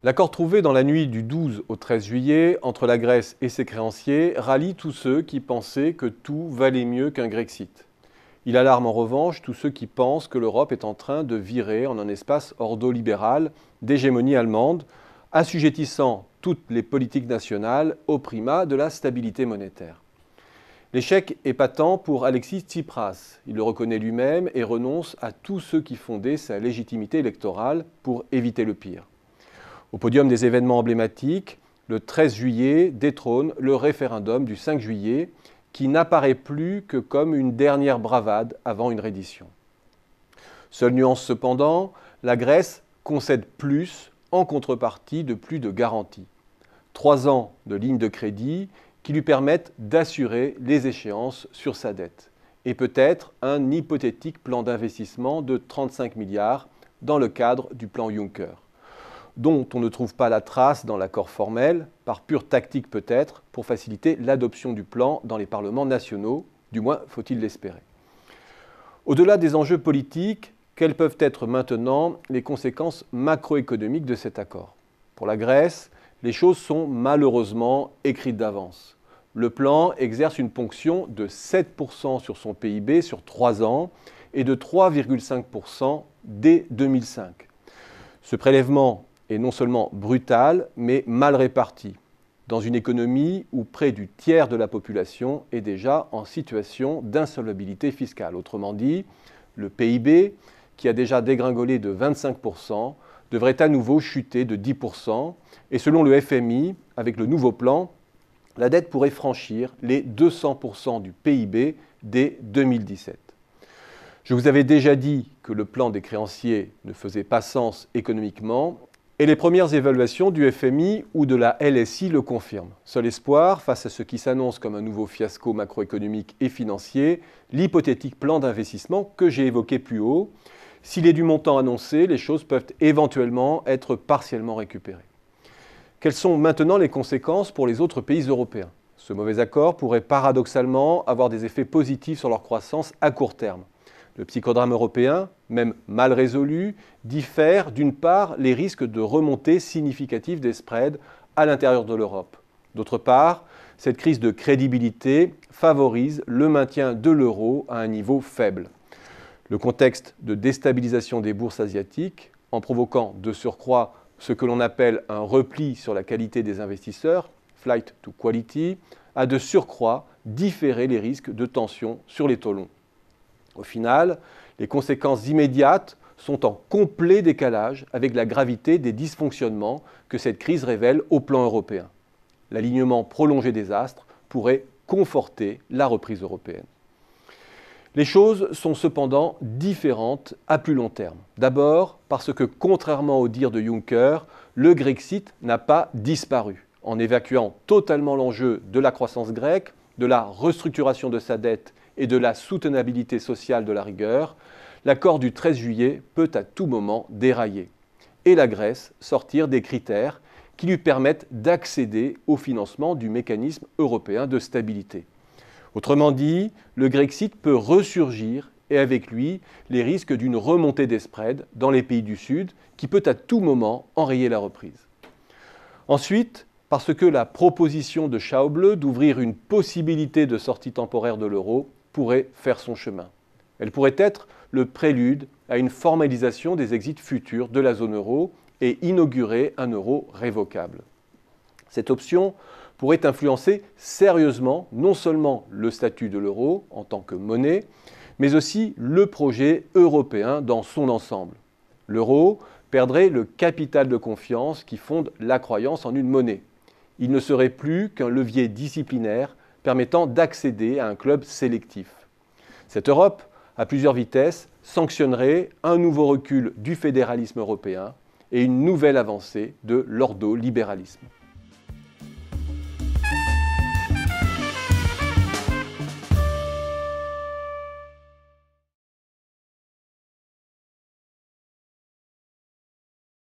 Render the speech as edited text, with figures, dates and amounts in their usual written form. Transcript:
L'accord trouvé dans la nuit du 12 au 13 juillet entre la Grèce et ses créanciers rallie tous ceux qui pensaient que tout valait mieux qu'un Grexit. Il alarme en revanche tous ceux qui pensent que l'Europe est en train de virer en un espace ordolibéral d'hégémonie allemande, assujettissant toutes les politiques nationales au primat de la stabilité monétaire. L'échec est patent pour Alexis Tsipras. Il le reconnaît lui-même et renonce à tous ceux qui fondaient sa légitimité électorale pour éviter le pire. Au podium des événements emblématiques, le 13 juillet détrône le référendum du 5 juillet qui n'apparaît plus que comme une dernière bravade avant une reddition. Seule nuance cependant, la Grèce concède plus en contrepartie de plus de garanties. 3 ans de ligne de crédit qui lui permettent d'assurer les échéances sur sa dette et peut-être un hypothétique plan d'investissement de 35 milliards dans le cadre du plan Juncker, dont on ne trouve pas la trace dans l'accord formel, par pure tactique peut-être, pour faciliter l'adoption du plan dans les parlements nationaux, du moins faut-il l'espérer. Au-delà des enjeux politiques, quelles peuvent être maintenant les conséquences macroéconomiques de cet accord? Pour la Grèce, les choses sont malheureusement écrites d'avance. Le plan exerce une ponction de 7% sur son PIB sur 3 ans et de 3,5% dès 2005. Ce prélèvement est non seulement brutal, mais mal réparti, dans une économie où près du tiers de la population est déjà en situation d'insolvabilité fiscale. Autrement dit, le PIB, qui a déjà dégringolé de 25%, devrait à nouveau chuter de 10%, et selon le FMI, avec le nouveau plan, la dette pourrait franchir les 200% du PIB dès 2017. Je vous avais déjà dit que le plan des créanciers ne faisait pas sens économiquement, et les premières évaluations du FMI ou de la LSI le confirment. Seul espoir, face à ce qui s'annonce comme un nouveau fiasco macroéconomique et financier, l'hypothétique plan d'investissement que j'ai évoqué plus haut. S'il est du montant annoncé, les choses peuvent éventuellement être partiellement récupérées. Quelles sont maintenant les conséquences pour les autres pays européens? Ce mauvais accord pourrait paradoxalement avoir des effets positifs sur leur croissance à court terme. Le psychodrame européen, même mal résolu, diffère d'une part les risques de remontée significative des spreads à l'intérieur de l'Europe. D'autre part, cette crise de crédibilité favorise le maintien de l'euro à un niveau faible. Le contexte de déstabilisation des bourses asiatiques, en provoquant de surcroît ce que l'on appelle un repli sur la qualité des investisseurs, flight to quality, a de surcroît différé les risques de tension sur les taux longs. Au final, les conséquences immédiates sont en complet décalage avec la gravité des dysfonctionnements que cette crise révèle au plan européen. L'alignement prolongé des astres pourrait conforter la reprise européenne. Les choses sont cependant différentes à plus long terme. D'abord parce que, contrairement au dire de Juncker, le Grexit n'a pas disparu. En évacuant totalement l'enjeu de la croissance grecque, de la restructuration de sa dette et de la soutenabilité sociale de la rigueur, l'accord du 13 juillet peut à tout moment dérailler et la Grèce sortir des critères qui lui permettent d'accéder au financement du mécanisme européen de stabilité. Autrement dit, le Grexit peut ressurgir et avec lui les risques d'une remontée des spreads dans les pays du Sud qui peut à tout moment enrayer la reprise. Ensuite, parce que la proposition de Schäuble d'ouvrir une possibilité de sortie temporaire de l'euro pourrait faire son chemin. Elle pourrait être le prélude à une formalisation des exits futurs de la zone euro et inaugurer un euro révocable. Cette option pourrait influencer sérieusement non seulement le statut de l'euro en tant que monnaie, mais aussi le projet européen dans son ensemble. L'euro perdrait le capital de confiance qui fonde la croyance en une monnaie. Il ne serait plus qu'un levier disciplinaire permettant d'accéder à un club sélectif. Cette Europe, à plusieurs vitesses, sanctionnerait un nouveau recul du fédéralisme européen et une nouvelle avancée de l'ordolibéralisme.